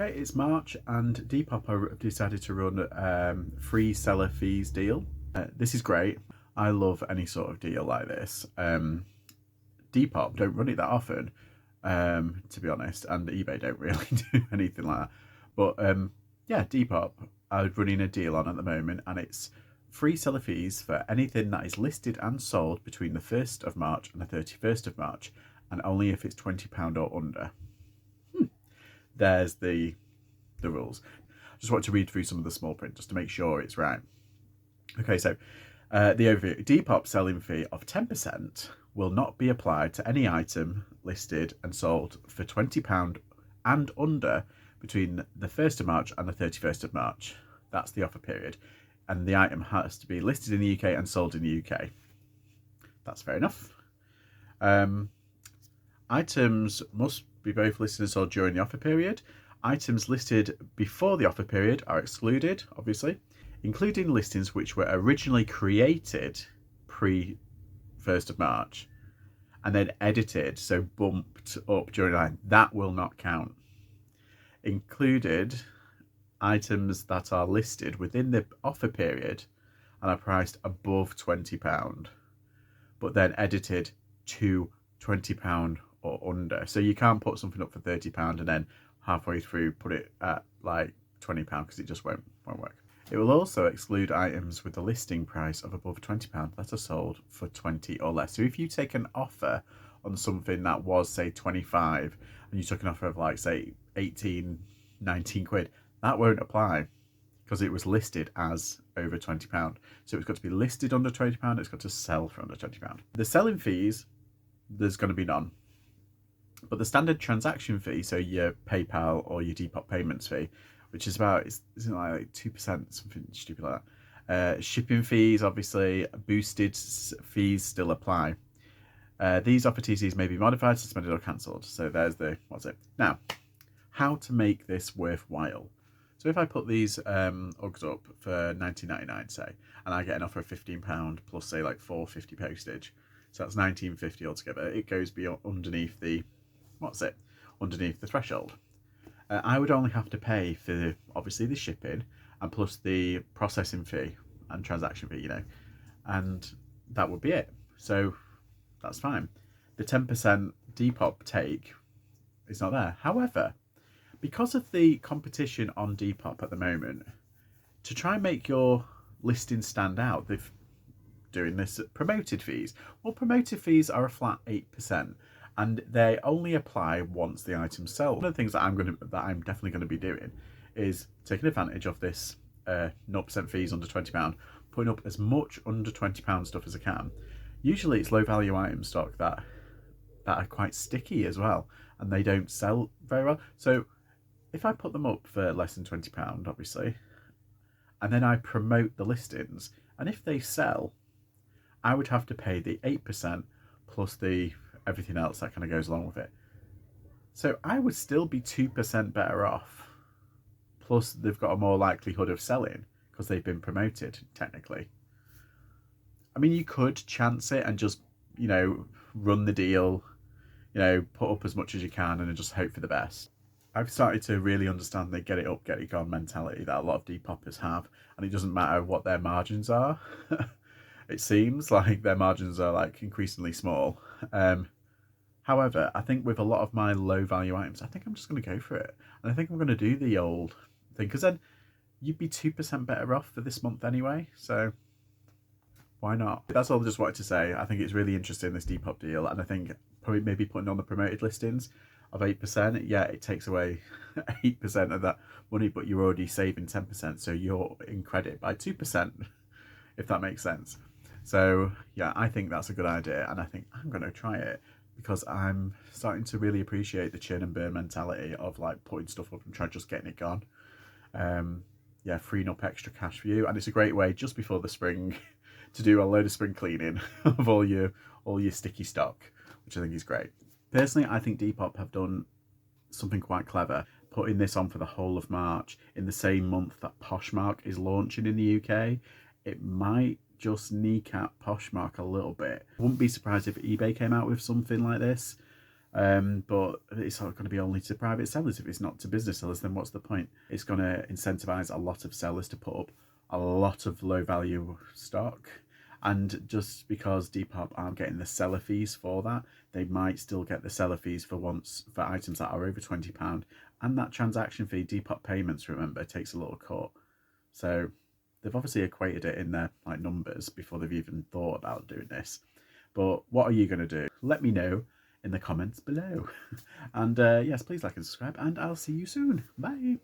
Okay, it's March and Depop have decided to run free seller fees deal. This is great. I love any sort of deal like this. Depop don't run it that often, to be honest, and eBay don't really do anything like that. But yeah, Depop are running a deal on at the moment, and it's free seller fees for anything that is listed and sold between the 1st of March and the 31st of March, and only if it's £20 or under. There's the rules. I just want to read through some of the small print just to make sure it's right. Okay, so the overview. Depop selling fee of 10% will not be applied to any item listed and sold for £20 and under between the 1st of March and the 31st of March. That's the offer period. And the item has to be listed in the UK and sold in the UK. That's fair enough. Items must be both listed and sold during the offer period. Items listed before the offer period are excluded, obviously, including listings which were originally created pre 1st of March and then edited, so bumped up during the line. That will not count. Included items that are listed within the offer period and are priced above £20, but then edited to £20 or under. So you can't put something up for £30 and then halfway through put it at like £20 because it just won't work. It will also exclude items with a listing price of above £20 that are sold for 20 or less. So if you take an offer on something that was, say, 25 and you took an offer of like, say, 18, 19 quid, that won't apply because it was listed as over £20. So it's got to be listed under £20, it's got to sell for under £20. The selling fees, there's going to be none. But the standard transaction fee, so your PayPal or your Depop payments fee, which is about, isn't it like 2%, something stupid like that. Shipping fees, obviously, boosted fees still apply. These offer TCs may be modified, suspended or cancelled. So there's the, what's it? Now, how to make this worthwhile. So if I put these Uggs up for £19.99, say, and I get an offer of £15 plus, say, like £4.50 postage, so that's £19.50 altogether. It goes beyond underneath the, underneath the threshold. I would only have to pay for, obviously, the shipping and plus the processing fee and transaction fee, and that would be it. So that's fine. The 10% Depop take is not there. However, because of the competition on Depop at the moment, to try and make your listing stand out, they've doing this at promoted fees. Well, promoted fees are a flat 8%, and they only apply once the item's sold. One of the things that I'm definitely going to be doing is taking advantage of this 0% fees under £20, putting up as much under £20 stuff as I can. Usually it's low value item stock that are quite sticky as well, and they don't sell very well. So if I put them up for less than £20, obviously, and then I promote the listings, and if they sell, I would have to pay the 8% plus the everything else that kind of goes along with it. So I would still be 2% better off. Plus they've got a more likelihood of selling because they've been promoted, technically. I mean, you could chance it and just, run the deal, put up as much as you can and just hope for the best. I've started to really understand the get it up, get it gone mentality that a lot of Depoppers have, and it doesn't matter what their margins are. It seems like their margins are like increasingly small. However, I think with a lot of my low value items, I think I'm just going to go for it. And I think I'm going to do the old thing, because then you'd be 2% better off for this month anyway. So why not? That's all I just wanted to say. I think it's really interesting, this Depop deal. And I think probably maybe putting on the promoted listings of 8%, yeah, it takes away 8% of that money, but you're already saving 10%. So you're in credit by 2%, if that makes sense. So yeah, I think that's a good idea, and I think I'm going to try it because I'm starting to really appreciate the churn and burn mentality of like putting stuff up and trying just getting it gone. Yeah, freeing up extra cash for you, and it's a great way just before the spring to do a load of spring cleaning of all your sticky stock, which I think is great. Personally, I think Depop have done something quite clever, putting this on for the whole of March in the same month that Poshmark is launching in the UK. It might just kneecap Poshmark a little bit. Wouldn't be surprised if eBay came out with something like this. But it's not going to be only to private sellers. If it's not to business sellers, then what's the point? It's going to incentivize a lot of sellers to put up a lot of low value stock. And just because Depop aren't getting the seller fees for that, they might still get the seller fees for items that are over £20. And that transaction fee, Depop payments, remember, takes a little cut. So they've obviously equated it in their numbers before they've even thought about doing this. But what are you going to do? Let me know in the comments below. And yes, please like and subscribe, and I'll see you soon. Bye.